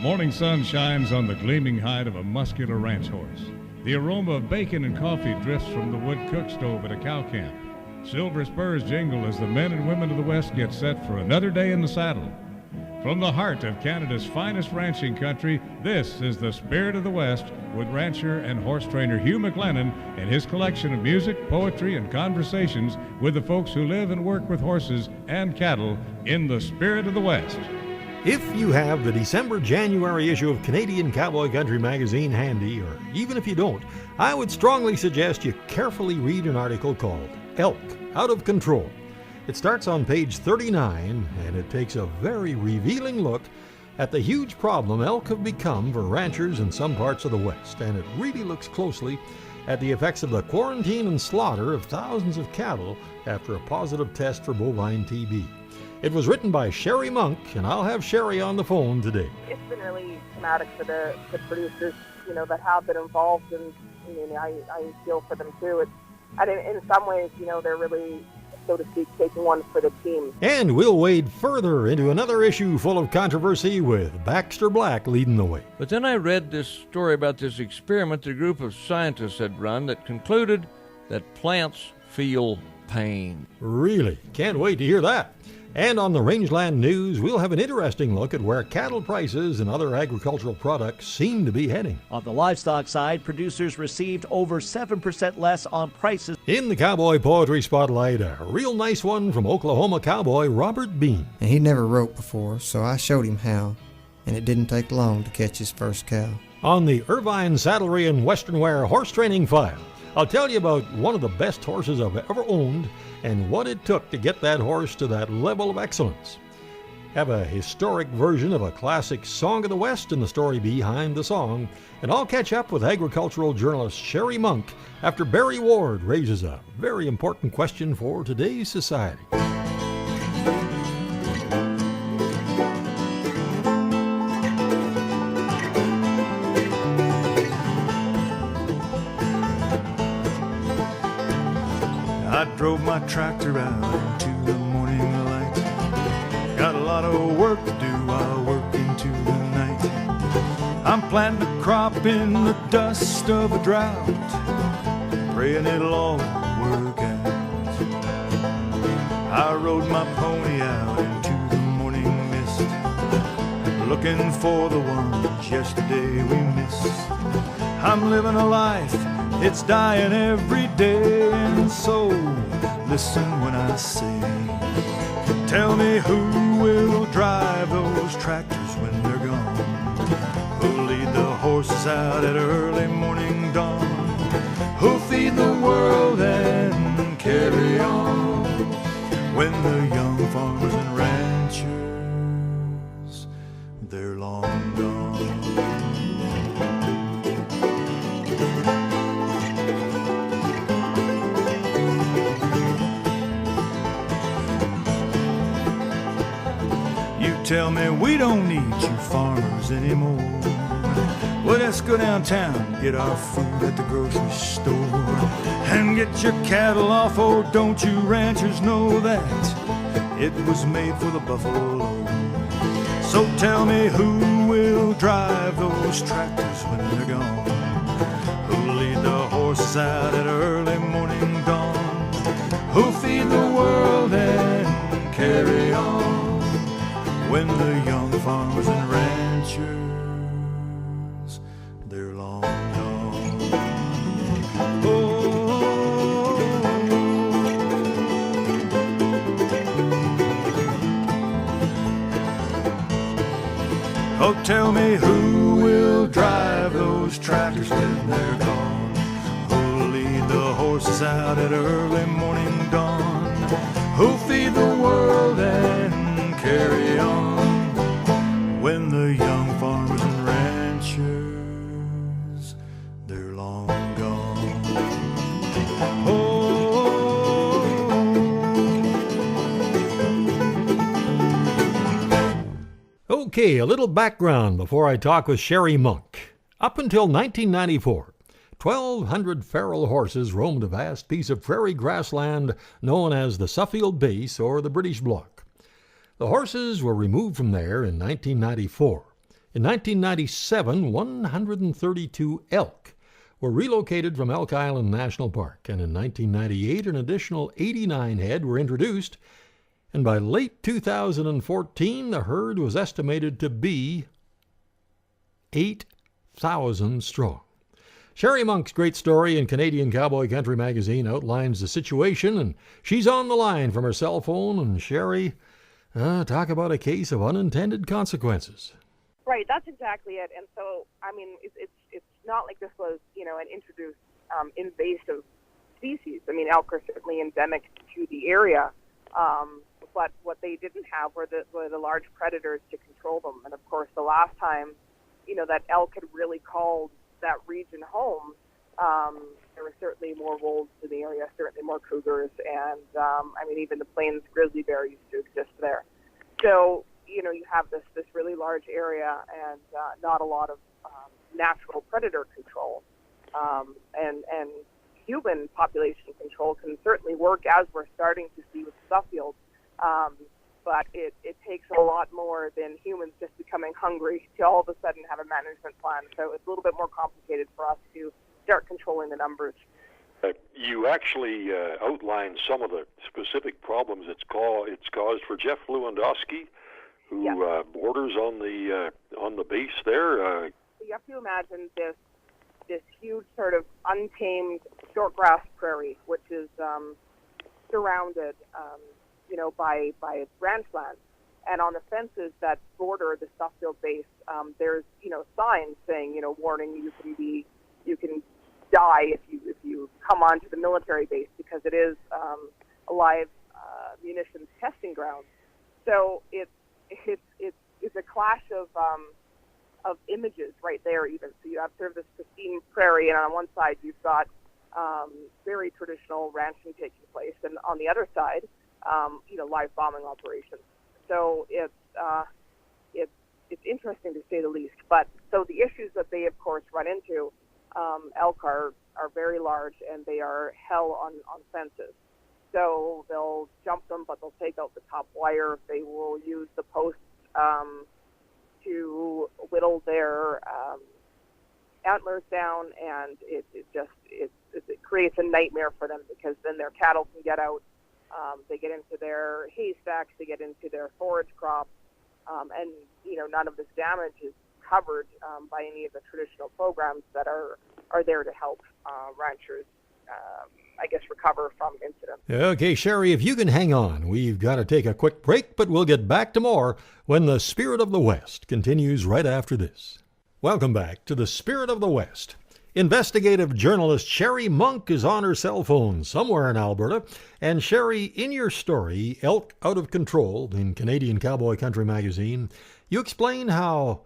morning sun shines on the gleaming hide of a muscular ranch horse. The aroma of bacon and coffee drifts from the wood cook stove at a cow camp. Silver spurs jingle as the men and women of the West get set for another day in the saddle. From the heart of Canada's finest ranching country, this is the Spirit of the West with rancher and horse trainer Hugh McLennan and his collection of music, poetry, and conversations with the folks who live and work with horses and cattle in the Spirit of the West. If you have the December-January issue of Canadian Cowboy Country magazine handy, or even if you don't, I would strongly suggest you carefully read an article called Elk Out of Control. It starts on page 39, and it takes a very revealing look at the huge problem elk have become for ranchers in some parts of the West, and it really looks closely at the effects of the quarantine and slaughter of thousands of cattle after a positive test for bovine TB. It was written by Sherry Monk, and I'll have Sherry on the phone today. It's been really traumatic for the producers, that have been involved, and I feel for them too. In some ways, they're really, so to speak, taking one for the team. And we'll wade further into another issue full of controversy with Baxter Black leading the way. But then I read this story about this experiment a group of scientists had run that concluded that plants feel pain. Really? Can't wait to hear that. And on the Rangeland News, we'll have an interesting look at where cattle prices and other agricultural products seem to be heading. On the livestock side, producers received over 7% less on prices. In the Cowboy Poetry Spotlight, a real nice one from Oklahoma cowboy Robert Bean. And he never wrote before, so I showed him how, and it didn't take long to catch his first cow. On the Irvine Saddlery and Western Wear Horse Training File, I'll tell you about one of the best horses I've ever owned and what it took to get that horse to that level of excellence. Have a historic version of a classic Song of the West in the story behind the song, and I'll catch up with agricultural journalist Sherry Monk after Barry Ward raises a very important question for today's society. I drove my tractor out into the morning light. Got a lot of work to do, I'll work into the night. I'm planting a crop in the dust of a drought, praying it'll all work out. I rode my pony out into the morning mist, looking for the ones yesterday we missed. I'm living a life, it's dying every day, and so listen when I say, tell me who will drive those tractors when they're gone? Who'll lead the horses out at early morning dawn? Who'll feed the world and carry on when the young farmers and ranchers, they're long gone? Tell me we don't need you farmers anymore. Well, let's go downtown, get our food at the grocery store, and get your cattle off, oh, don't you ranchers know that it was made for the buffalo? So tell me who will drive those tractors when they're gone? Who'll lead the horses out at early morning dawn? Who'll feed the world and carry on when the young farmers and ranchers, they're long gone? Oh, tell me who will drive those tractors when they're gone? Who'll lead the horses out at early morning dawn? Who'll feed the world and carry on when the young farmers and ranchers, they're long gone? Oh. Okay, a little background before I talk with Sherry Monk. Up until 1994, 1,200 feral horses roamed a vast piece of prairie grassland known as the Suffield Base or the British Bloc. The horses were removed from there in 1994, In 1997, 132 elk were relocated from Elk Island National Park, and in 1998, an additional 89 head were introduced, and by late 2014, the herd was estimated to be 8,000 strong. Sherry Monk's great story in Canadian Cowboy Country magazine outlines the situation, and she's on the line from her cell phone. And Sherry, talk about a case of unintended consequences. Right, that's exactly it. And so, I mean, it's not like this was, an introduced invasive species. I mean, elk are certainly endemic to the area, but what they didn't have were the large predators to control them. And of course, the last time, that elk had really called that region home, there were certainly more wolves in the area, certainly more cougars, and even the plains grizzly bear used to exist there. So, you have this really large area and not a lot of natural predator control, and human population control can certainly work, as we're starting to see with Suffield. But it takes a lot more than humans just becoming hungry to all of a sudden have a management plan. So it's a little bit more complicated for us to start controlling the numbers. You actually outlined some of the specific problems it's caused for Jeff Lewandowski, who borders on the base there. You have to imagine this huge sort of untamed shortgrass prairie, which is surrounded, by ranch land. And on the fences that border the Suffield base, there's, signs saying, warning, you can die if you come onto the military base, because it is a live munitions testing ground. So it's a clash of images right there even. So you have sort of this pristine prairie, and on one side you've got very traditional ranching taking place, and on the other side, live bombing operations. So it's interesting to say the least. But so the issues that they of course run into, elk are very large, and they are hell on fences. So they'll jump them, but they'll take out the top wire. They will use the posts to whittle their antlers down, and it creates a nightmare for them, because then their cattle can get out. They get into their haystacks, they get into their forage crops, and none of this damage is covered by any of the traditional programs that are there to help ranchers, recover from incidents. Okay, Sherry, if you can hang on, we've got to take a quick break, but we'll get back to more when the Spirit of the West continues right after this. Welcome back to the Spirit of the West. Investigative journalist Sherry Monk is on her cell phone somewhere in Alberta. And Sherry, in your story, Elk Out of Control, in Canadian Cowboy Country magazine, you explain how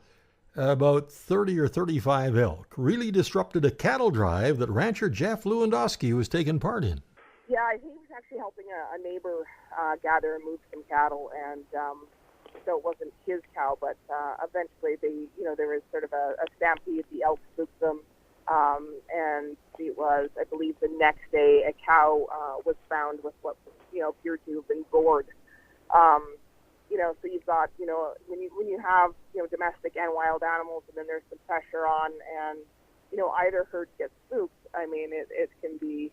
about 30 or 35 elk really disrupted a cattle drive that rancher Jeff Lewandowski was taking part in. Yeah, he was actually helping a neighbor gather and move some cattle, and so it wasn't his cow, but eventually there was sort of a stampede. The elk spooked them. And it was, I believe, the next day, a cow was found with what appeared to have been gored. So you've got when you have domestic and wild animals, and then there's some pressure on, and either herd gets spooked. I mean, it can be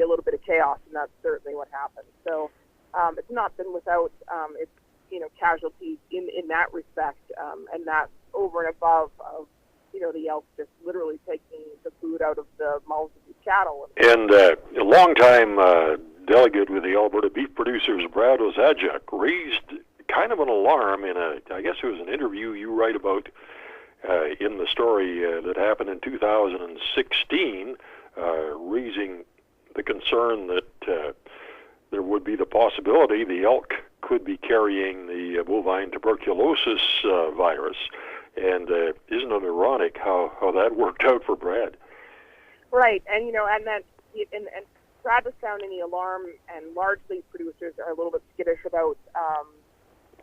a little bit of chaos, and that's certainly what happened. So it's not been without its casualties in that respect, and that's over and above of the elk just literally taking the food out of the mouths of these cattle. And a long-time delegate with the Alberta Beef Producers, Brad Ozajuk, raised kind of an alarm in I guess it was an interview you write about in the story that happened in 2016, raising the concern that there would be the possibility the elk could be carrying the bovine tuberculosis virus. And isn't it ironic how that worked out for Brad? Right, and and Brad was sounding the alarm, and largely producers are a little bit skittish about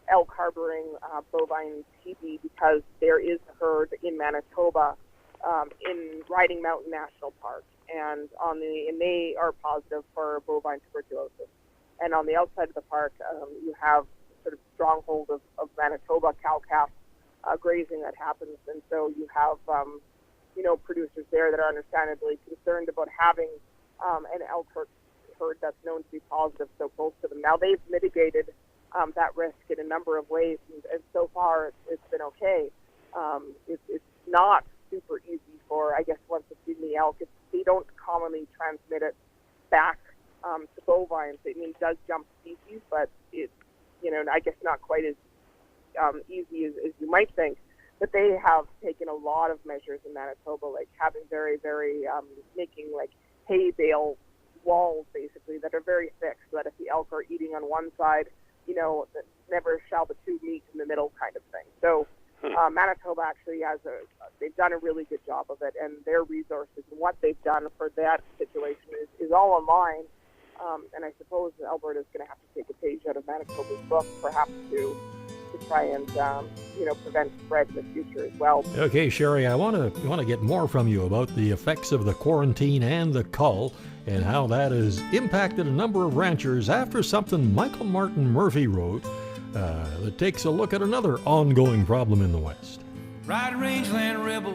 elk harboring bovine TB, because there is a herd in Manitoba in Riding Mountain National Park, and they are positive for bovine tuberculosis. And on the outside of the park, you have sort of stronghold of Manitoba cow-calf grazing that happens. And so you have, producers there that are understandably concerned about having an elk herd that's known to be positive so close to them. Now, they've mitigated that risk in a number of ways, and so far it's been okay. It's not super easy for, I guess, once it's in the elk. They don't commonly transmit it back to bovines. I mean, it does jump species, but it's, I guess not quite as easy as you might think. But they have taken a lot of measures in Manitoba, like having very, very, making like hay bale walls, basically, that are very thick, so that if the elk are eating on one side, never shall the two meet in the middle kind of thing. So Manitoba actually they've done a really good job of it, and their resources and what they've done for that situation is all online. And I suppose Alberta is going to have to take a page out of Manitoba's book, perhaps to try and prevent spread in the future as well. Okay, Sherry, I want to get more from you about the effects of the quarantine and the cull, and how that has impacted a number of ranchers after something Michael Martin Murphy wrote that takes a look at another ongoing problem in the West. Ride rangeland rebel,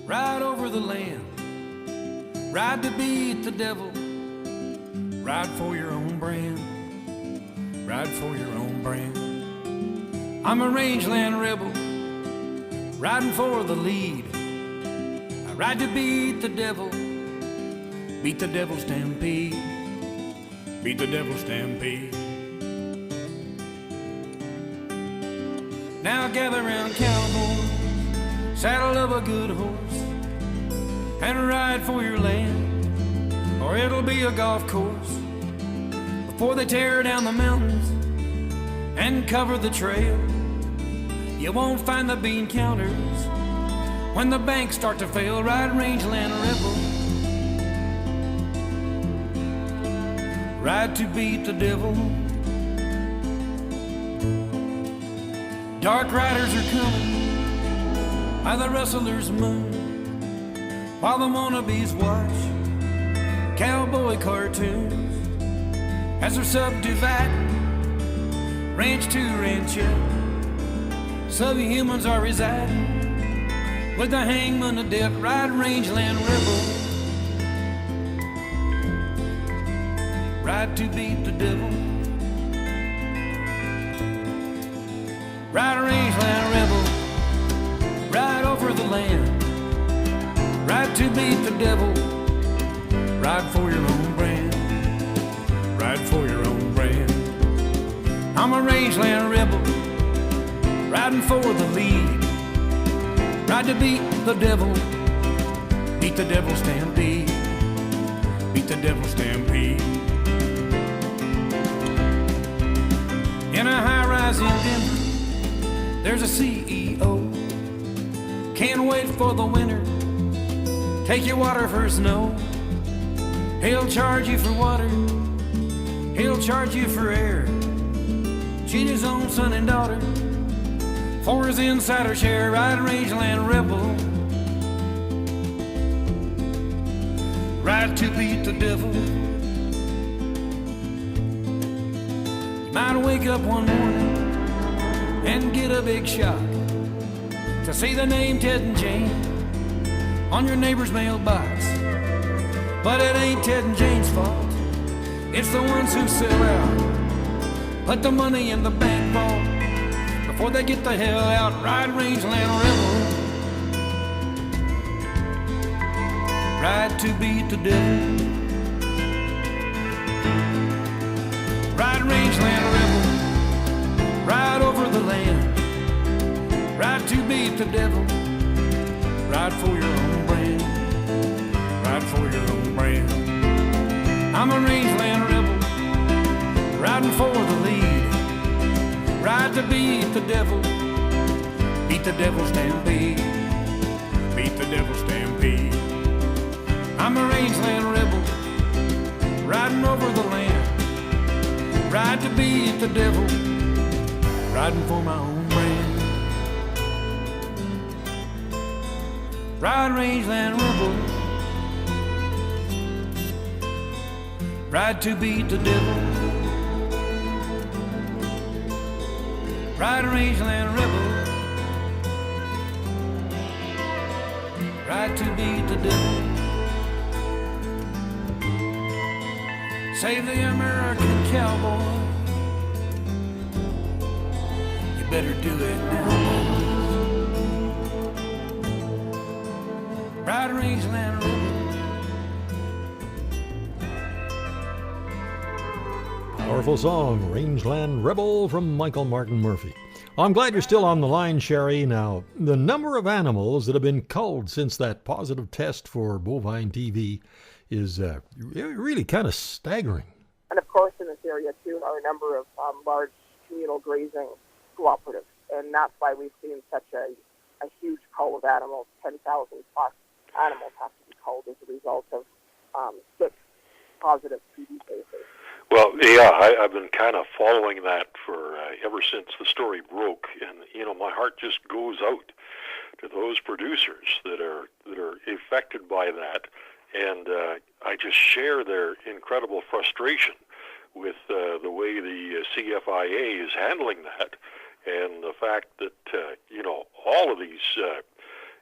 ride over the land, ride to beat the devil, ride for your own brand, ride for your own brand. I'm a rangeland rebel, riding for the lead. I ride to beat the devil stampede, beat the devil stampede. Now gather round, cowboys, saddle up a good horse, and ride for your land, or it'll be a golf course. Before they tear down the mountains and cover the trail, you won't find the bean counters when the banks start to fail. Ride rangeland rebel, ride to beat the devil. Dark riders are coming by the rustler's moon, while the wannabes watch cowboy cartoons as they're subdividing ranch to ranchette. Subhumans are residing with the hangman of death. Ride rangeland rebel, ride to beat the devil. Ride rangeland rebel, ride over the land, ride to beat the devil, ride for your own brand, ride for your own brand. I'm a rangeland rebel, riding for the lead, ride to beat the devil stampede, beat the devil stampede. In a high-rise in Denver, there's a CEO, can't wait for the winter, take your water for snow. He'll charge you for water, he'll charge you for air, cheat his own son and daughter for his insider share. Ride rangeland rebel, ride to beat the devil. You might wake up one morning and get a big shock to see the name Ted and Jane on your neighbor's mailbox. But it ain't Ted and Jane's fault, it's the ones who sell out, put the money in the bank vault before they get the hell out. Ride rangeland rebel, ride to beat the devil. Ride rangeland rebel, ride over the land, ride to beat the devil, ride for your own brand, ride for your own brand. I'm a rangeland rebel, riding for the lead, ride to beat the devil stampede, beat the devil stampede. I'm a rangeland rebel, riding over the land, ride to beat the devil, riding for my own brand. Ride rangeland rebel, ride to beat the devil. Ride rangeland rebel, tried to beat the devil. Save the American cowboy. You better do it now, boys. Ride rangeland rebel. Powerful song, Rangeland Rebel from Michael Martin Murphey. I'm glad you're still on the line, Sherry. Now, the number of animals that have been culled since that positive test for bovine TB is really kind of staggering. And of course, in this area too are a number of large communal grazing cooperatives, and that's why we've seen such a huge cull of animals. 10,000 plus animals have to be culled as a result of 6 positive TB cases. Well, yeah, I've been kind of following that for ever since the story broke, and my heart just goes out to those producers that are affected by that, and I just share their incredible frustration with the way the CFIA is handling that, and the fact that all of these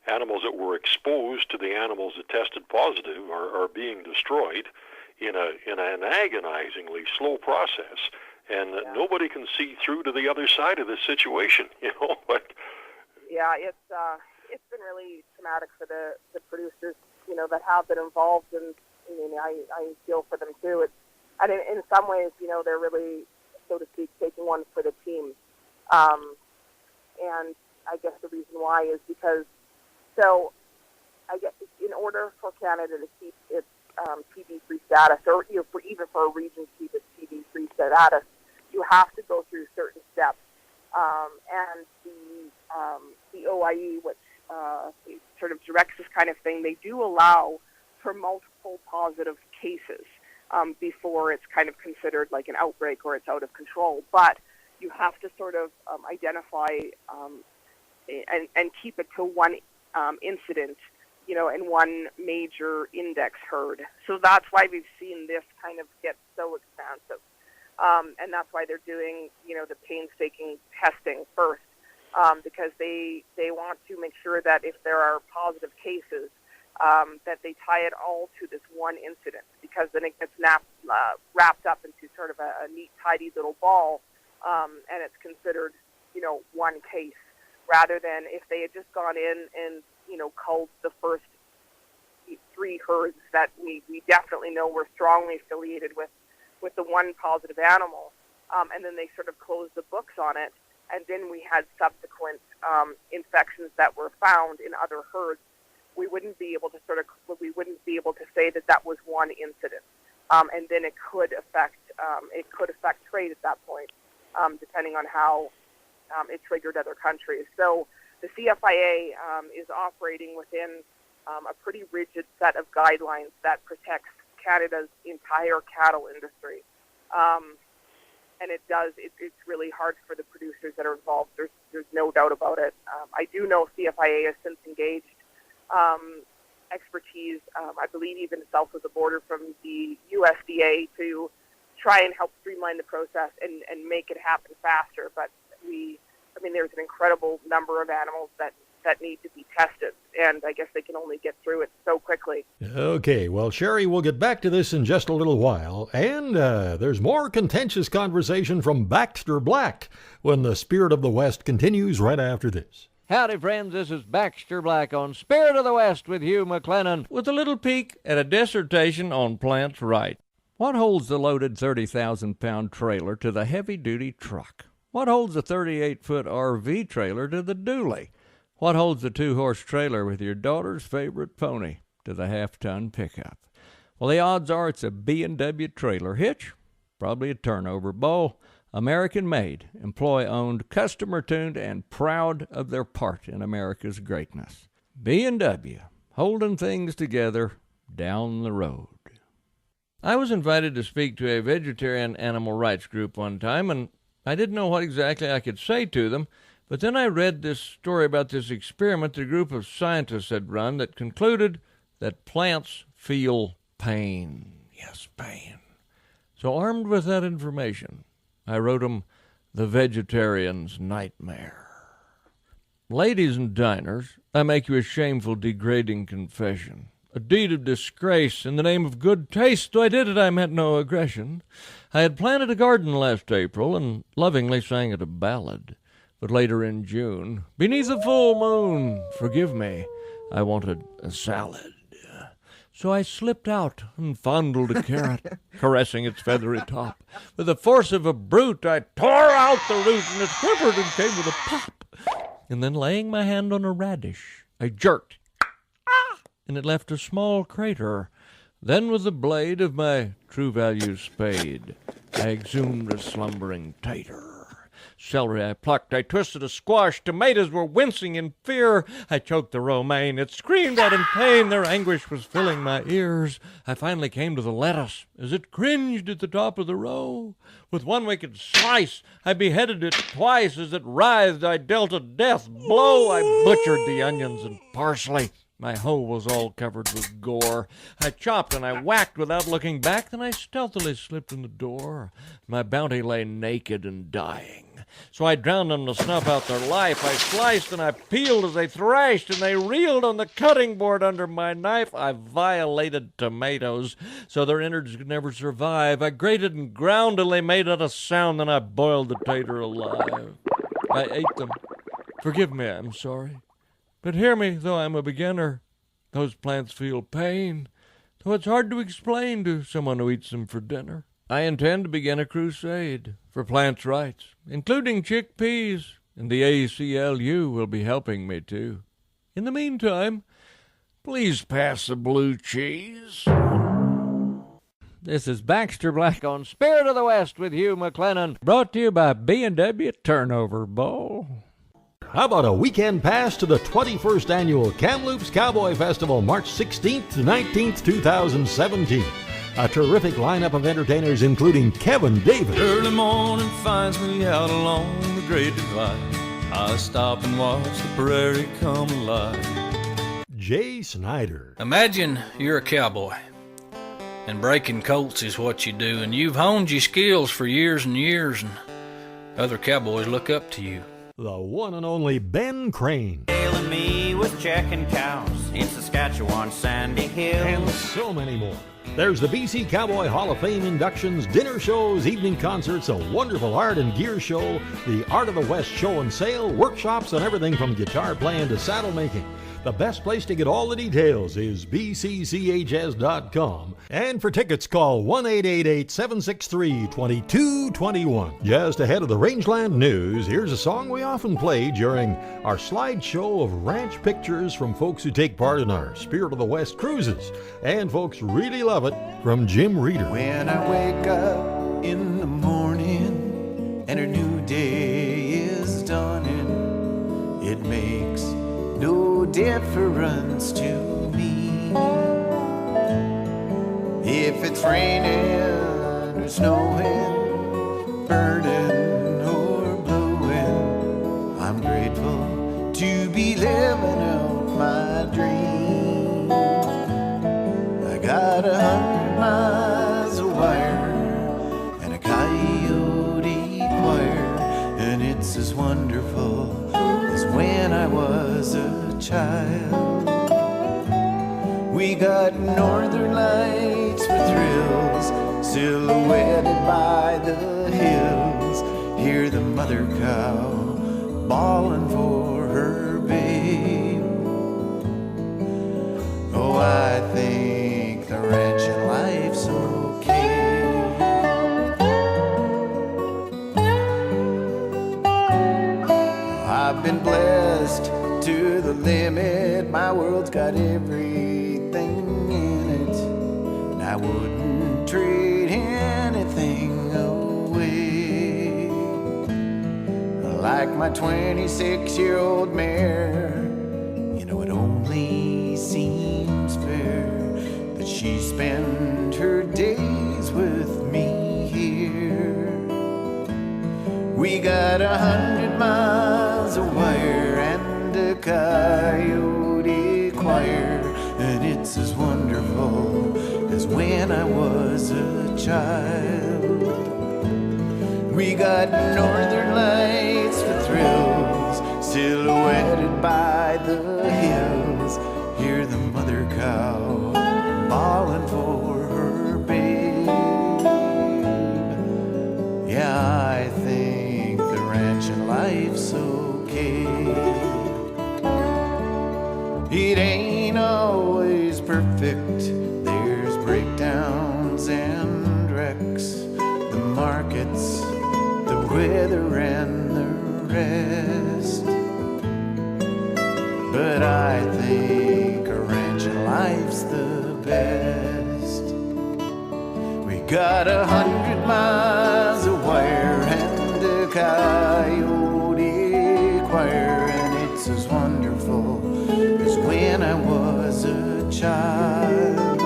animals that were exposed to the animals that tested positive are being destroyed in an agonizingly slow process, and that nobody can see through to the other side of this situation. But yeah, it's been really traumatic for the producers, that have been involved, and I feel for them too. And in some ways, they're really, so to speak, taking one for the team. And I guess the reason why is because, I guess in order for Canada to keep its TB-free status, or even for a region to keep its TB-free status, you have to go through certain steps. And the OIE, which sort of directs this kind of thing, they do allow for multiple positive cases before it's kind of considered like an outbreak or it's out of control. But you have to sort of identify and keep it to one incident, in one major index herd. So that's why we've seen this kind of get so expansive. And that's why they're doing, the painstaking testing first, because they want to make sure that if there are positive cases, that they tie it all to this one incident, because then it gets wrapped up into sort of a neat, tidy little ball, and it's considered, one case, rather than if they had just gone in and, culled the first 3 herds that we definitely know were strongly affiliated with the one positive animal, and then they sort of closed the books on it, and then we had subsequent infections that were found in other herds, we wouldn't be able to say that was one incident, and then it could affect trade at that point, depending on how it triggered other countries. So the CFIA is operating within a pretty rigid set of guidelines that protects Canada's entire cattle industry. And it's really hard for the producers that are involved. There's no doubt about it. I do know CFIA has since engaged expertise, I believe even south of the border from the USDA, to try and help streamline the process and make it happen faster. But there's an incredible number of animals that need to be tested, and I guess they can only get through it so quickly. Okay, well, Sherry, we'll get back to this in just a little while, and there's more contentious conversation from Baxter Black when the Spirit of the West continues right after this. Howdy, friends. This is Baxter Black on Spirit of the West with Hugh McLennan, with a little peek at a dissertation on plants right. What holds the loaded 30,000-pound trailer to the heavy-duty truck? What holds the 38-foot RV trailer to the dually? What holds the 2-horse trailer with your daughter's favorite pony to the half-ton pickup? Well, the odds are it's a B&W trailer hitch, probably a turnover bowl, American-made, employee-owned, customer-tuned, and proud of their part in America's greatness. B&W, holding things together down the road. I was invited to speak to a vegetarian animal rights group one time, and I didn't know what exactly I could say to them, but then I read this story about this experiment a group of scientists had run that concluded that plants feel pain. Yes, pain. So armed with that information, I wrote them The Vegetarian's Nightmare. Ladies and diners, I make you a shameful, degrading confession. A deed of disgrace in the name of good taste. Though I did it, I meant no aggression. I had planted a garden last April and lovingly sang it a ballad. But later in June, beneath a full moon, forgive me, I wanted a salad. So I slipped out and fondled a carrot, caressing its feathery top. With the force of a brute, I tore out the root, and it quivered and came with a pop. And then laying my hand on a radish, I jerked, and it left a small crater. Then with the blade of my true value spade, I exhumed a slumbering tater. Celery I plucked, I twisted a squash. Tomatoes were wincing in fear. I choked the romaine, it screamed out in pain. Their anguish was filling my ears. I finally came to the lettuce as it cringed at the top of the row. With one wicked slice, I beheaded it twice. As it writhed, I dealt a death blow. I butchered the onions and parsley. My hoe was all covered with gore. I chopped and I whacked without looking back. Then I stealthily slipped in the door. My bounty lay naked and dying. So I drowned them to snuff out their life. I sliced and I peeled as they thrashed, and they reeled on the cutting board under my knife. I violated tomatoes so their innards could never survive. I grated and ground till they made not a sound. Then I boiled the tater alive. I ate them. Forgive me, I'm sorry. But hear me, though I'm a beginner. Those plants feel pain, though it's hard to explain to someone who eats them for dinner. I intend to begin a crusade for plants' rights, including chickpeas, and the ACLU will be helping me, too. In the meantime, please pass the blue cheese. This is Baxter Black on Spirit of the West with Hugh McLennan, brought to you by B&W Turnover Bowl. How about a weekend pass to the 21st Annual Kamloops Cowboy Festival, March 16th to 19th, 2017. A terrific lineup of entertainers, including Kevin David. Early morning finds me out along the Great Divide. I stop and watch the prairie come alive. Jay Snyder. Imagine you're a cowboy, and breaking colts is what you do, and you've honed your skills for years and years, and other cowboys look up to you. The one and only Ben Crane. Dale and me was checking cows in Saskatchewan sandy hills. And so many more. There's the BC Cowboy Hall of Fame inductions, dinner shows, evening concerts, a wonderful art and gear show, the Art of the West show and sale, workshops on everything from guitar playing to saddle making. The best place to get all the details is bcchs.com. And for tickets, call 1-888-763-2221. Just ahead of the Rangeland News, here's a song we often play during our slideshow of ranch pictures from folks who take part in our Spirit of the West cruises. And folks really love it, from Jim Reeder. When I wake up in the morning and a new day is dawning, it makes no difference to me if it's raining or snowing, burning or blowing. I'm grateful to be living out my dream. I got 100 miles of wire and a coyote choir, and it's as wonderful as when I was a child. We got northern lights for thrills, silhouetted by the hills. Hear the mother cow bawling for her babe. Oh, I think the ranching life's okay. I've been blessed to the limit. My world's got everything in it, and I wouldn't trade anything away. Like my 26-year-old mare, you know it only seems fair that she spend her days with me here. We got 100 miles of wire and a coyote choir, and it's as wonderful as when I was a child. We got northern lights for thrills, silhouetted by the hills, hear the mother cow bawling for her babe. Yeah, I think the ranching life's okay. It ain't always perfect, there's breakdowns and wrecks, the markets, the weather and the rest. But I think a ranching life's the best. We got 100 miles of wire and a coyote choir, and it's as wonderful as when I was a child.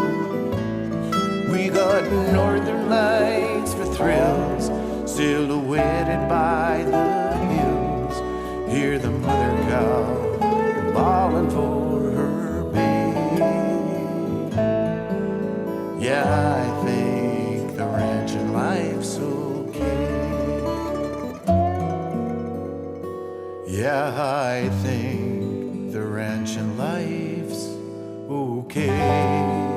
We got northern lights for thrills, silhouetted by the hills, hear the mother cow bawling for her babe. Yeah, I think the ranching life's okay. Yeah, I think the ranching life's okay.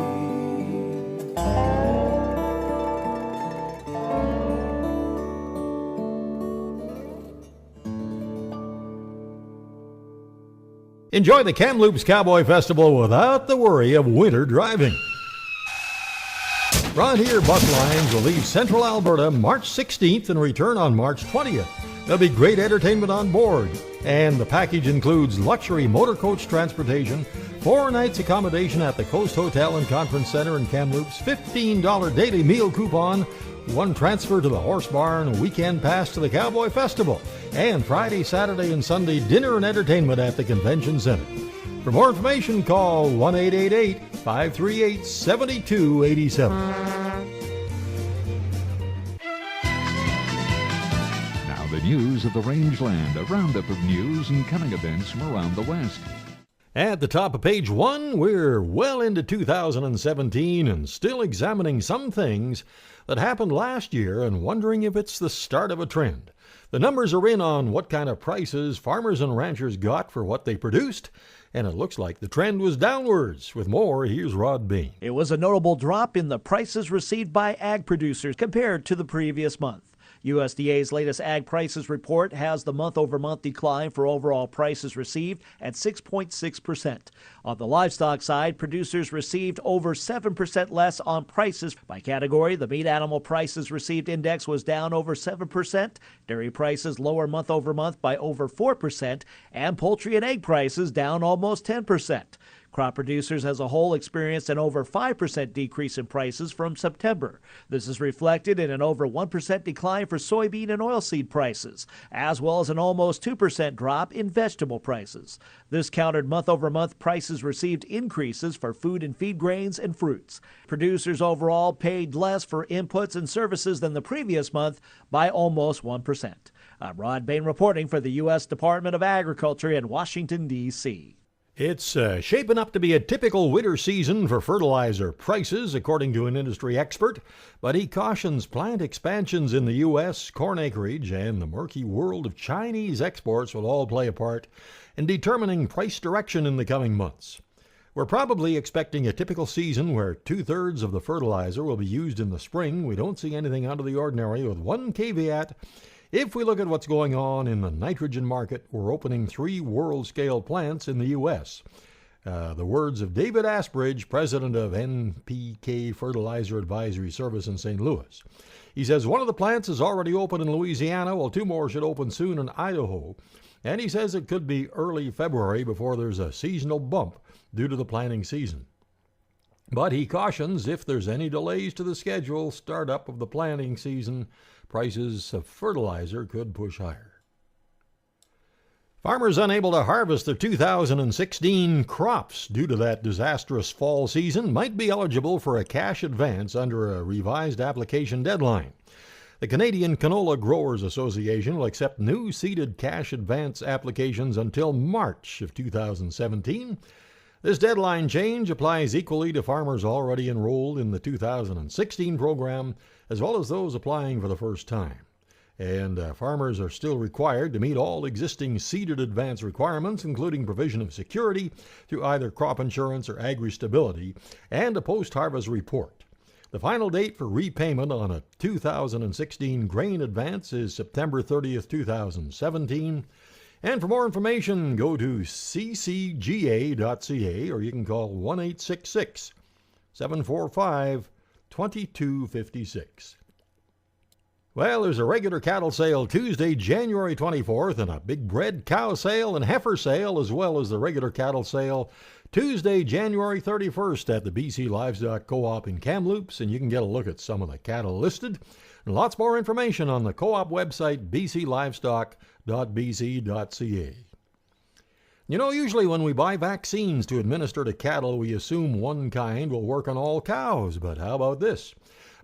Enjoy the Kamloops Cowboy Festival without the worry of winter driving. Frontier Bus Lines will leave Central Alberta March 16th and return on March 20th. There'll be great entertainment on board, and the package includes luxury motor coach transportation, 4 nights accommodation at the Coast Hotel and Conference Center in Kamloops, $15 daily meal coupon, 1 transfer to the Horse Barn, a weekend pass to the Cowboy Festival, and Friday, Saturday, and Sunday dinner and entertainment at the Convention Center. For more information, call 1-888-538-7287. Now the news of the Rangeland, a roundup of news and coming events from around the West. At the top of page 1, we're well into 2017 and still examining some things that happened last year and wondering if it's the start of a trend. The numbers are in on what kind of prices farmers and ranchers got for what they produced, and it looks like the trend was downwards. With more, here's Rod Bain. It was a notable drop in the prices received by ag producers compared to the previous month. USDA's latest ag prices report has the month-over-month decline for overall prices received at 6.6%. On the livestock side, producers received over 7% less on prices. By category, the meat animal prices received index was down over 7%, dairy prices lower month-over-month by over 4%, and poultry and egg prices down almost 10%. Crop producers as a whole experienced an over 5% decrease in prices from September. This is reflected in an over 1% decline for soybean and oilseed prices, as well as an almost 2% drop in vegetable prices. This countered month-over-month prices received increases for food and feed grains and fruits. Producers overall paid less for inputs and services than the previous month by almost 1%. I'm Rod Bain reporting for the U.S. Department of Agriculture in Washington, D.C. It's shaping up to be a typical winter season for fertilizer prices, according to an industry expert, but he cautions plant expansions in the U.S., corn acreage, and the murky world of Chinese exports will all play a part in determining price direction in the coming months. We're probably expecting a typical season where 2/3 of the fertilizer will be used in the spring. We don't see anything out of the ordinary, with one caveat. If we look at what's going on in the nitrogen market, we're opening 3 world-scale plants in the U.S. The words of David Asbridge, president of NPK Fertilizer Advisory Service in St. Louis. He says one of the plants is already open in Louisiana, while 2 more should open soon in Idaho. And he says it could be early February before there's a seasonal bump due to the planting season. But he cautions if there's any delays to the scheduled startup of the planting season, prices of fertilizer could push higher. Farmers unable to harvest their 2016 crops due to that disastrous fall season might be eligible for a cash advance under a revised application deadline. The Canadian Canola Growers Association will accept new seeded cash advance applications until March of 2017. This deadline change applies equally to farmers already enrolled in the 2016 program, as well as those applying for the first time. And farmers are still required to meet all existing seeded advance requirements, including provision of security through either crop insurance or agri-stability, and a post-harvest report. The final date for repayment on a 2016 grain advance is September 30th, 2017. And for more information, go to ccga.ca, or you can call 1-866-745-2256. Well, there's a regular cattle sale Tuesday, January 24th, and a big bred cow sale and heifer sale, as well as the regular cattle sale Tuesday, January 31st at the BC Livestock Co-op in Kamloops, and you can get a look at some of the cattle listed. And lots more information on the co-op website, bclivestock.bc.ca. You know, usually when we buy vaccines to administer to cattle, we assume one kind will work on all cows, but how about this?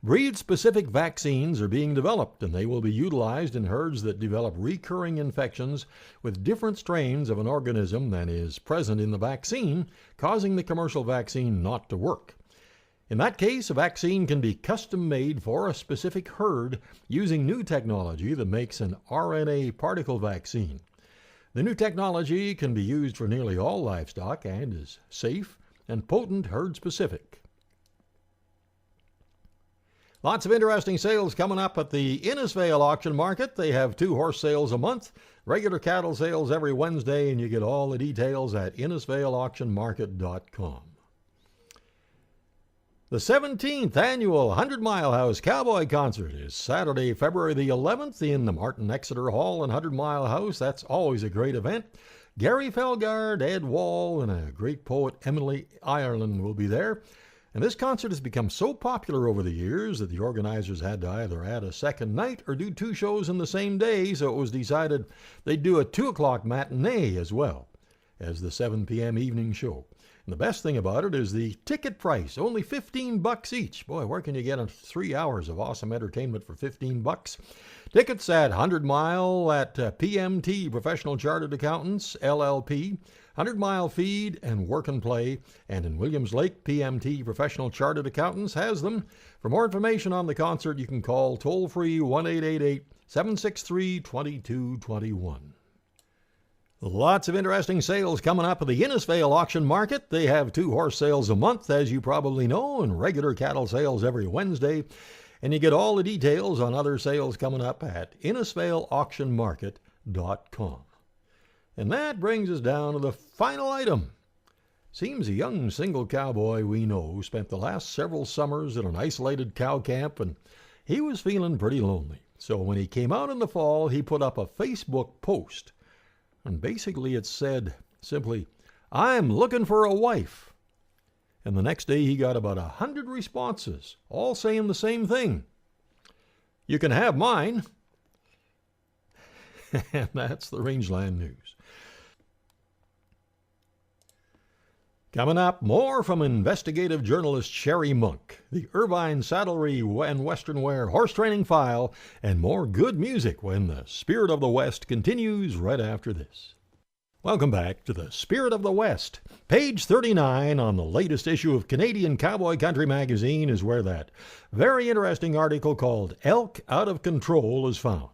Breed-specific vaccines are being developed, and they will be utilized in herds that develop recurring infections with different strains of an organism than is present in the vaccine, causing the commercial vaccine not to work. In that case, a vaccine can be custom-made for a specific herd using new technology that makes an RNA particle vaccine. The new technology can be used for nearly all livestock and is safe and potent herd-specific. Lots of interesting sales coming up at the Innisfail auction market. They have 2 horse sales a month, regular cattle sales every Wednesday, and you get all the details at InnisfailAuctionMarket.com. The 17th annual 100 Mile House Cowboy Concert is Saturday, February the 11th in the Martin Exeter Hall and 100 Mile House. That's always a great event. Gary Felgard, Ed Wall, and a great poet, Emily Ireland, will be there. And this concert has become so popular over the years that the organizers had to either add a second night or do 2 shows in the same day, so it was decided they'd do a 2 o'clock matinee as well as the 7 p.m. evening show. And the best thing about it is the ticket price, only $15 each. Boy, where can you get 3 hours of awesome entertainment for $15? Tickets at 100 Mile at PMT, Professional Chartered Accountants, LLP, 100 Mile Feed and Work and Play, and in Williams Lake, PMT Professional Chartered Accountants has them. For more information on the concert, you can call toll-free 1-888-763-2221. Lots of interesting sales coming up at the Innisfail auction market. They have 2 horse sales a month, as you probably know, and regular cattle sales every Wednesday. And you get all the details on other sales coming up at InnisfailAuctionMarket.com. And that brings us down to the final item. Seems a young single cowboy we know spent the last several summers at an isolated cow camp, and he was feeling pretty lonely. So when he came out in the fall, he put up a Facebook post. And basically it said simply, "I'm looking for a wife." And the next day he got about 100 responses, all saying the same thing. "You can have mine." And that's the Rangeland News. Coming up, more from investigative journalist Sherry Monk, the Irvine Saddlery and Western Wear Horse Training File, and more good music when the Spirit of the West continues right after this. Welcome back to the Spirit of the West. Page 39 on the latest issue of Canadian Cowboy Country magazine is where that very interesting article called Elk Out of Control is found.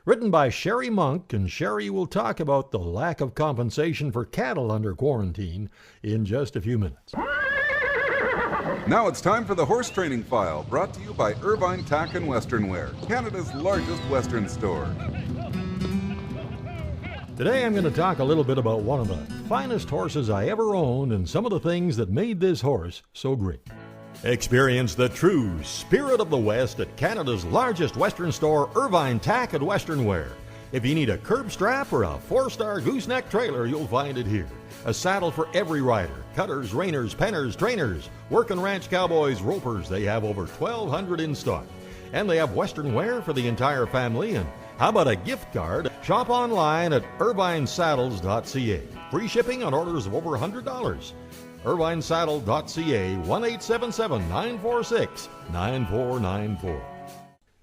Written by Sherry Monk, and Sherry will talk about the lack of compensation for cattle under quarantine in just a few minutes. Now it's time for the Horse Training File, brought to you by Irvine Tack and Western Wear, Canada's largest Western store. Today I'm going to talk a little bit about one of the finest horses I ever owned and some of the things that made this horse so great. Experience the true Spirit of the West at Canada's largest Western store, Irvine Tack and Western Wear. If you need a curb strap or a 4-star gooseneck trailer, you'll find it here. A saddle for every rider. Cutters, reiners, penners, trainers, working ranch cowboys, ropers. They have over 1,200 in stock. And they have Western wear for the entire family. And how about a gift card? Shop online at irvinesaddles.ca. Free shipping on orders of over $100. irvinesaddle.ca, 1-877-946-9494.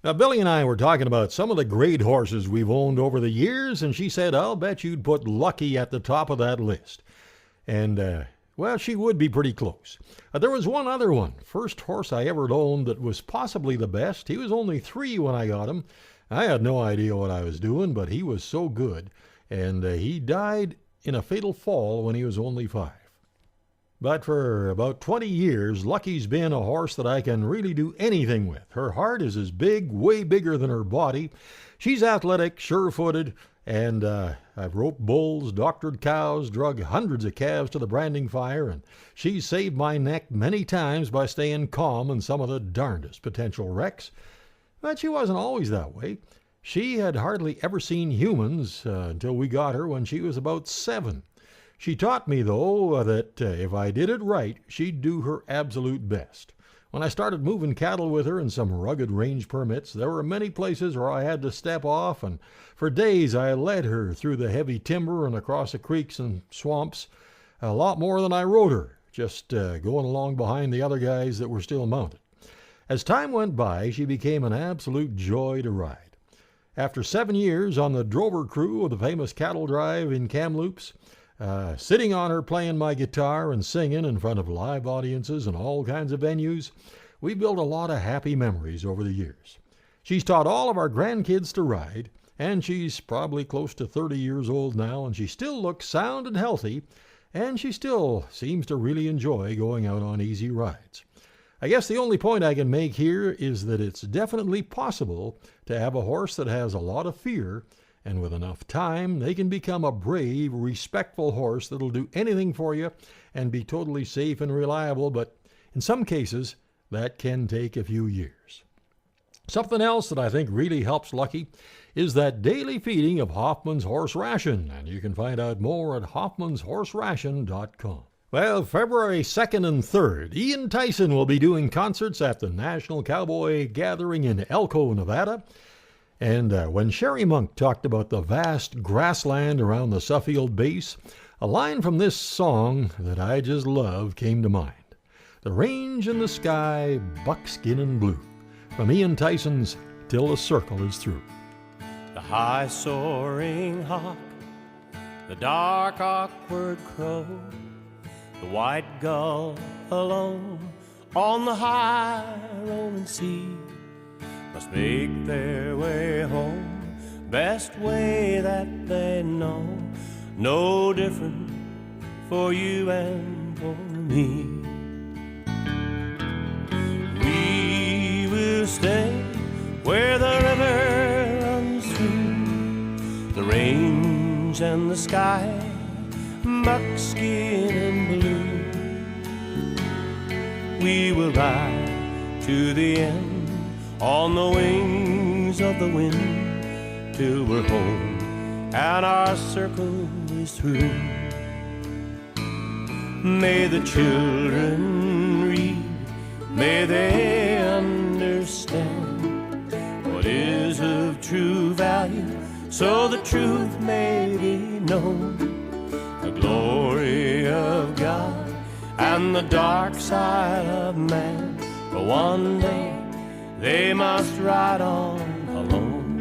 Now, Billy and I were talking about some of the great horses we've owned over the years, and she said, "I'll bet you'd put Lucky at the top of that list." And, well, she would be pretty close. There was one other one, first horse I ever owned that was possibly the best. He was only 3 when I got him. I had no idea what I was doing, but he was so good, and he died in a fatal fall when he was only 5. But for about 20 years, Lucky's been a horse that I can really do anything with. Her heart is as big, way bigger than her body. She's athletic, sure-footed, and I've roped bulls, doctored cows, drug hundreds of calves to the branding fire, and she's saved my neck many times by staying calm in some of the darndest potential wrecks. But she wasn't always that way. She had hardly ever seen humans until we got her when she was about 7. She taught me, though, that if I did it right, she'd do her absolute best. When I started moving cattle with her in some rugged range permits, there were many places where I had to step off, and for days I led her through the heavy timber and across the creeks and swamps, a lot more than I rode her, just going along behind the other guys that were still mounted. As time went by, she became an absolute joy to ride. After 7 years on the drover crew of the famous cattle drive in Kamloops, sitting on her playing my guitar and singing in front of live audiences and all kinds of venues, we built a lot of happy memories over the years. She's taught all of our grandkids to ride, and she's probably close to 30 years old now, and she still looks sound and healthy, and she still seems to really enjoy going out on easy rides. I guess the only point I can make here is that it's definitely possible to have a horse that has a lot of fear, and with enough time, they can become a brave, respectful horse that'll do anything for you and be totally safe and reliable, but in some cases, that can take a few years. Something else that I think really helps Lucky is that daily feeding of Hoffman's Horse Ration, and you can find out more at hoffmanshorseration.com. Well, February 2nd and 3rd, Ian Tyson will be doing concerts at the National Cowboy Gathering in Elko, Nevada. And when Sherry Monk talked about the vast grassland around the Suffield base, a line from this song that I just love came to mind. The range in the sky, buckskin and blue, from Ian Tyson's Till the Circle is Through. The high soaring hawk, the dark awkward crow, the white gull alone on the high rolling sea must make their way home, best way that they know, no different for you and for me. We will stay where the river runs through, the range and the sky, buckskin and blue. We will ride to the end on the wings of the wind, till we're home and our circle is through. May the children read, may they understand what is of true value, so the truth may be known, the glory of God and the dark side of man. For one day they must ride on alone.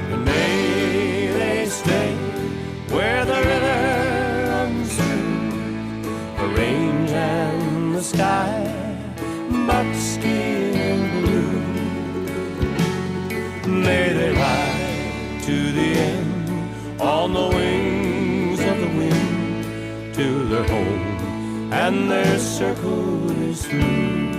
And may they stay where the river runs through, the range and the sky, buckskin and blue. May they ride to the end on the wings of the wind, till they're home and their circle is through.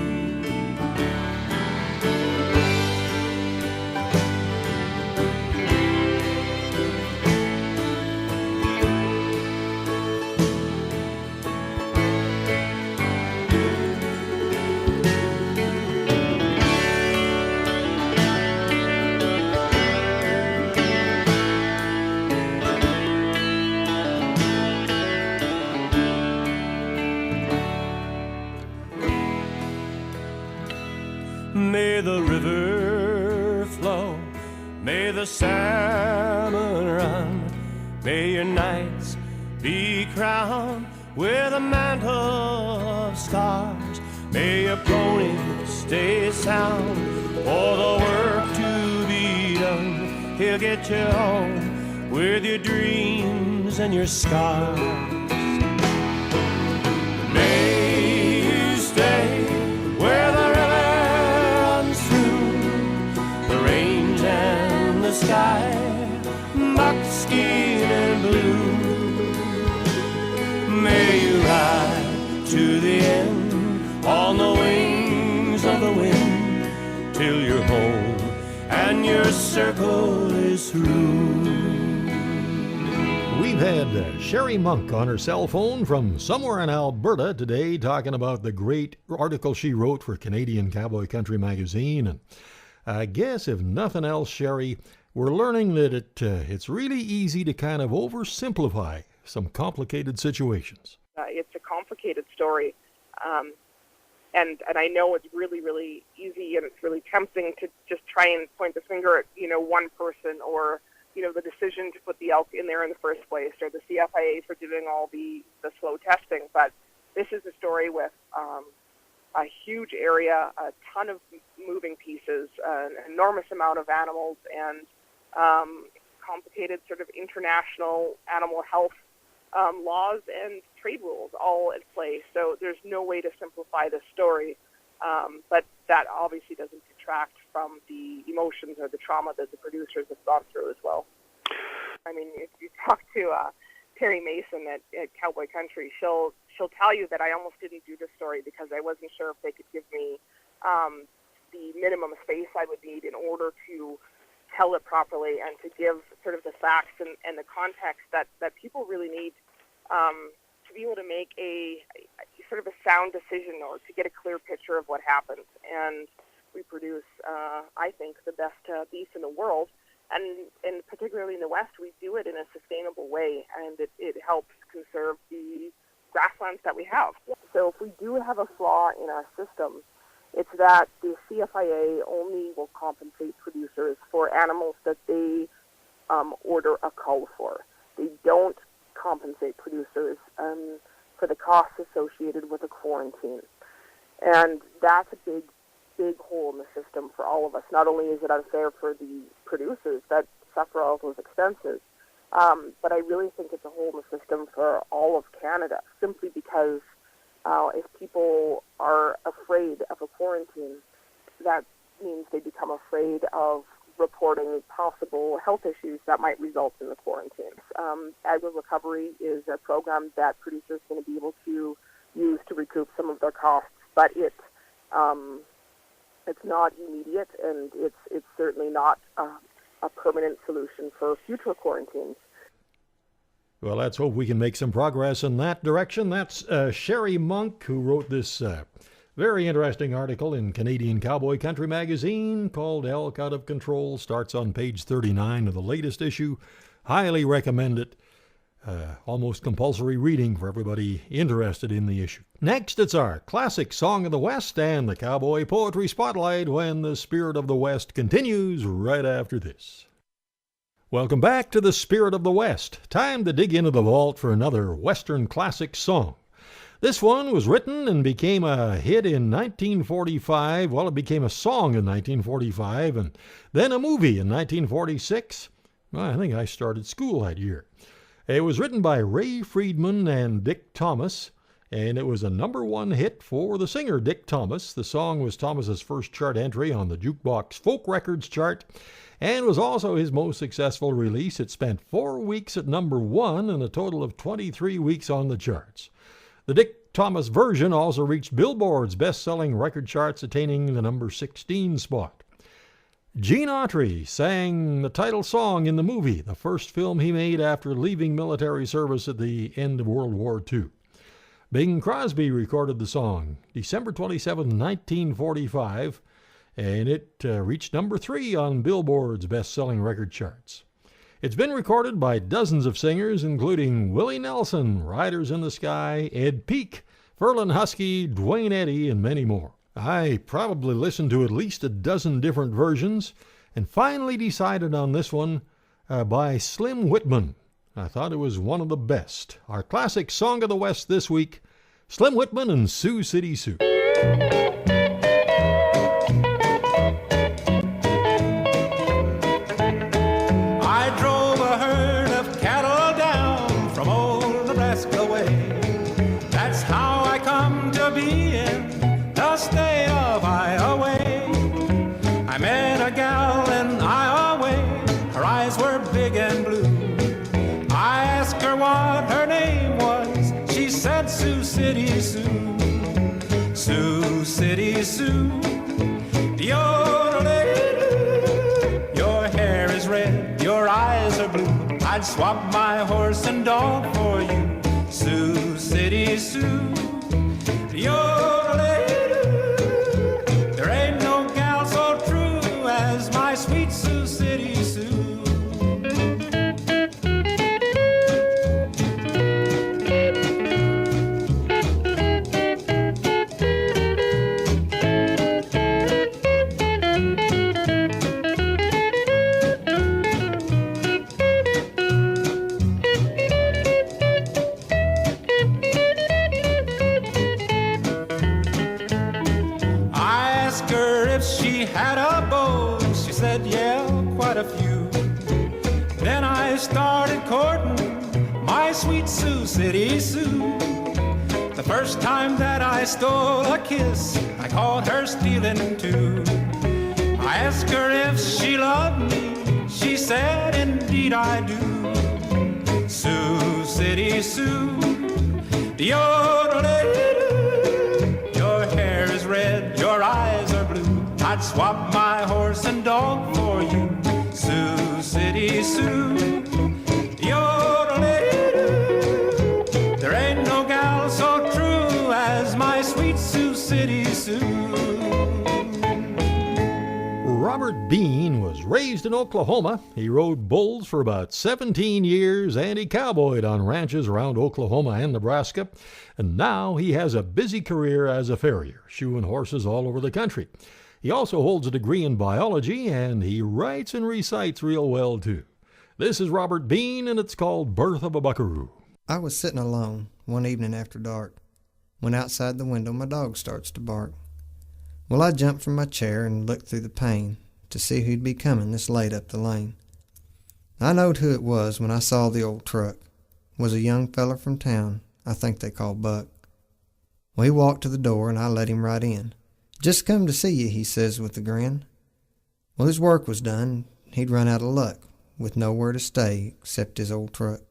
May the river flow, may the salmon run, may your nights be crowned with a mantle of stars. May your pony stay sound for the work to be done. He'll get you home with your dreams and your scars. May you stay where the river runs through, sky, buckskin and blue. May you ride to the end on the wings of the wind, till you're home and your circle is through. We've had Sherry Monk on her cell phone from somewhere in Alberta today talking about the great article she wrote for Canadian Cowboy Country magazine. And I guess if nothing else, Sherry, we're learning that it's really easy to kind of oversimplify some complicated situations. It's a complicated story. And I know it's really, really easy, and it's really tempting to just try and point the finger at, one person, or, the decision to put the elk in there in the first place, or the CFIA for doing all the slow testing. But this is a story with a huge area, a ton of moving pieces, an enormous amount of animals, and complicated sort of international animal health laws and trade rules all at play. So there's no way to simplify this story, but that obviously doesn't detract from the emotions or the trauma that the producers have gone through as well. I mean, if you talk to Terry Mason at Cowboy Country, she'll tell you that I almost didn't do this story because I wasn't sure if they could give me the minimum space I would need in order to tell it properly and to give sort of the facts and the context that people really need to be able to make a sort of a sound decision, or to get a clear picture of what happened. And we produce, I think, the best beef in the world, and particularly in the West, we do it in a sustainable way, and it helps conserve the grasslands that we have. So if we do have a flaw in our system, it's that the CFIA only will compensate producers for animals that they order a cull for. They don't compensate producers for the costs associated with a quarantine. And that's a big, big hole in the system for all of us. Not only is it unfair for the producers that suffer all those expenses, but I really think it's a hole in the system for all of Canada, simply because if people are afraid of a quarantine, that means they become afraid of reporting possible health issues that might result in the quarantines. Agri-recovery is a program that producers are going to be able to use to recoup some of their costs, but it's not immediate, and it's certainly not a permanent solution for future quarantines. Well, let's hope we can make some progress in that direction. That's Sherry Monk, who wrote this very interesting article in Canadian Cowboy Country magazine called Elk Out of Control. Starts on page 39 of the latest issue. Highly recommend it. Almost compulsory reading for everybody interested in the issue. Next, it's our classic Song of the West and the Cowboy Poetry Spotlight, when the Spirit of the West continues right after this. Welcome back to the Spirit of the West. Time to dig into the vault for another Western classic song. This one was written and became a hit in 1945. Well, it became a song in 1945 and then a movie in 1946. Well, I think I started school that year. It was written by Ray Friedman and Dick Thomas, and it was a #1 hit for the singer Dick Thomas. The song was Thomas's first chart entry on the Jukebox Folk Records chart, and was also his most successful release. It spent 4 weeks at #1 and a total of 23 weeks on the charts. The Dick Thomas version also reached Billboard's best-selling record charts, attaining the #16 spot. Gene Autry sang the title song in the movie, the first film he made after leaving military service at the end of World War II. Bing Crosby recorded the song December 27, 1945, and it reached #3 on Billboard's best-selling record charts. It's been recorded by dozens of singers, including Willie Nelson, Riders in the Sky, Ed Peake, Ferlin Husky, Dwayne Eddy, and many more. I probably listened to at least a dozen different versions, and finally decided on this one by Slim Whitman. I thought it was one of the best. Our classic Song of the West this week, Slim Whitman and Sioux City Sue. eyes were big and blue. I asked her what her name was. She said Sioux City Sue. Sioux City Sue. Yodelay-doo. Your hair is red, your eyes are blue. I'd swap my horse and dog for you. Sioux City Sue. Yodelay-doo. There ain't no gal so true as my sweet Sioux City Sue. Had a beau, she said, yeah, quite a few. Then I started courting my sweet Sioux City Sue. The first time that I stole a kiss, I caught her stealing too. I asked her if she loved me, she said, indeed I do. Sioux City Sue, yodelay-doo. Your hair is red, your eyes are blue. I'd swap my horse and dog for you. Sioux City Sue, yodelay-doo. There ain't no gal so true as my sweet Sioux City Sue. Robert Bean was raised in Oklahoma. He rode bulls for about 17 years and he cowboyed on ranches around Oklahoma and Nebraska. And now he has a busy career as a farrier, shoeing horses all over the country. He also holds a degree in biology, and he writes and recites real well, too. This is Robert Bean, and it's called Birth of a Buckaroo. I was sitting alone one evening after dark, when outside the window my dog starts to bark. Well, I jumped from my chair and looked through the pane to see who'd be coming this late up the lane. I knowed who it was when I saw the old truck. It was a young feller from town, I think they call Buck. Well, he walked to the door, and I let him right in. "Just come to see you," he says with a grin. Well, his work was done. He'd run out of luck, with nowhere to stay except his old truck.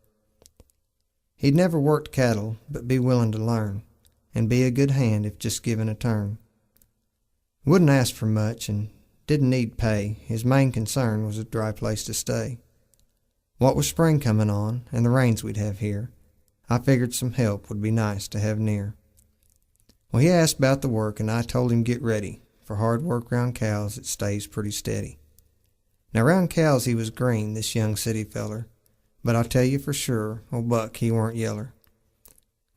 He'd never worked cattle, but be willing to learn, and be a good hand if just given a turn. Wouldn't ask for much, and didn't need pay. His main concern was a dry place to stay. What with spring coming on, and the rains we'd have here, I figured some help would be nice to have near. Well, he asked about the work, and I told him get ready. For hard work round cows, it stays pretty steady. Now round cows he was green, this young city feller, but I'll tell you for sure, old Buck, he weren't yeller.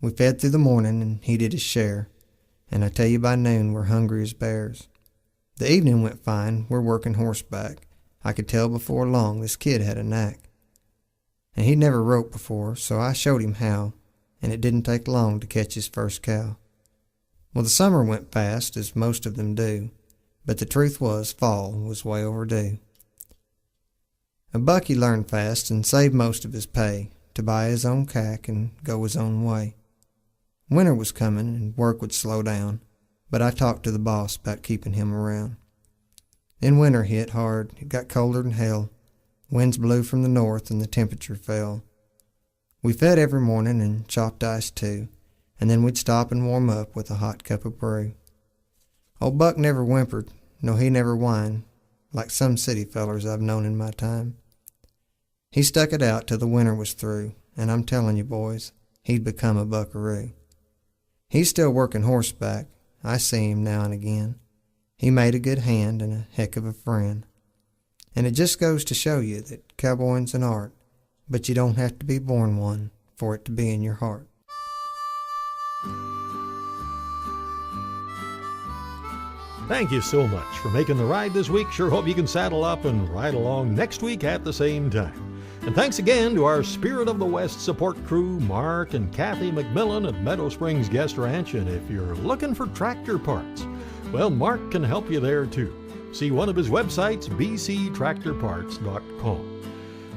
We fed through the morning, and he did his share, and I tell you by noon we're hungry as bears. The evening went fine, we're working horseback. I could tell before long this kid had a knack. And he'd never roped before, so I showed him how, and it didn't take long to catch his first cow. Well, the summer went fast, as most of them do, but the truth was fall was way overdue. A Bucky learned fast and saved most of his pay to buy his own cack and go his own way. Winter was coming and work would slow down, but I talked to the boss about keeping him around. Then winter hit hard, it got colder than hell. Winds blew from the north and the temperature fell. We fed every morning and chopped ice too, and then we'd stop and warm up with a hot cup of brew. Old Buck never whimpered, no he never whined, like some city fellers I've known in my time. He stuck it out till the winter was through, and I'm telling you boys, he'd become a buckaroo. He's still working horseback, I see him now and again. He made a good hand and a heck of a friend. And it just goes to show you that cowboying's an art, but you don't have to be born one for it to be in your heart. Thank you so much for making the ride this week. Sure hope you can saddle up and ride along next week at the same time. And thanks again to our Spirit of the West support crew, Mark and Kathy McMillan at Meadow Springs Guest Ranch. And if you're looking for tractor parts, well, Mark can help you there too. See one of his websites, bctractorparts.com.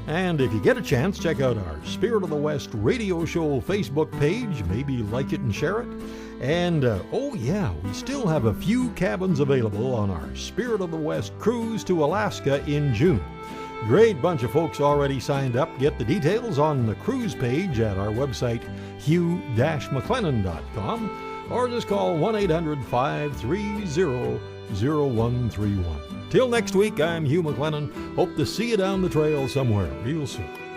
And if you get a chance, check out our Spirit of the West radio show Facebook page. Maybe like it and share it. And, oh yeah, we still have a few cabins available on our Spirit of the West cruise to Alaska in June. Great bunch of folks already signed up. Get the details on the cruise page at our website, hugh-mclennan.com, or just call 1-800-530-0131. Till next week, I'm Hugh McLennan. Hope to see you down the trail somewhere real soon.